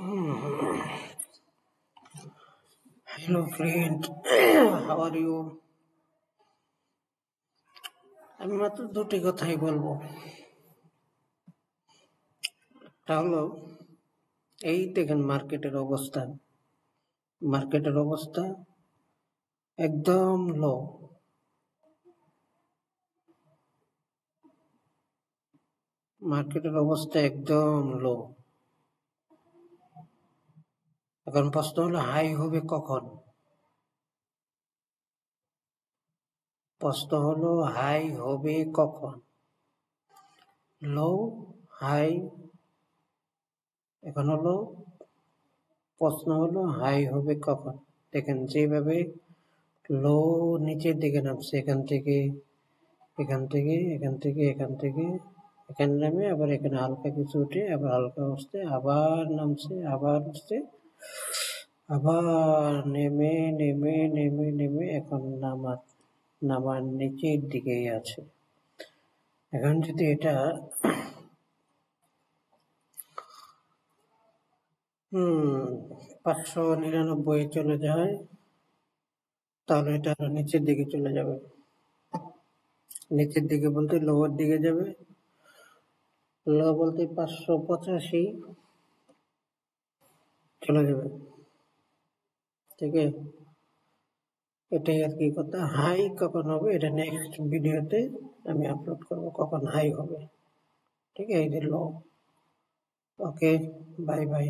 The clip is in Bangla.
Hello friend, how are you? আমি মাত্র দুটি কথাই বলবো। তা হলো এই দেখেন মার্কেটের অবস্থা একদম লো। এখন প্রশ্ন হলো হাই হবে কখন? লো, হাই, এখন হলো প্রশ্ন হলো হাই হবে কখন? দেখেন যেভাবে লো নিচের দিকে নামছে, এখান থেকে এখানে নামে আবার এখানে হালকা কিছু উঠে আবার হালকা উঠছে, আবার নামছে, আবার উঠছে, আবার নেমে এখন নামার নিচের দিকেই আছে। এখন যদি এটা 599 চলে যায় তাহলে এটা আরো নিচের দিকে চলে যাবে। নিচের দিকে বলতে লোয়ার দিকে যাবে, লো বলতে 585 চলে যাবে। ঠিক আছে, এটাই আর কি কথা। হাই কখন হবে এটা নেক্সট ভিডিওতে আমি আপলোড করব, কখন হাই হবে। ঠিক আছে, এই যে লো। ওকে, বাই বাই।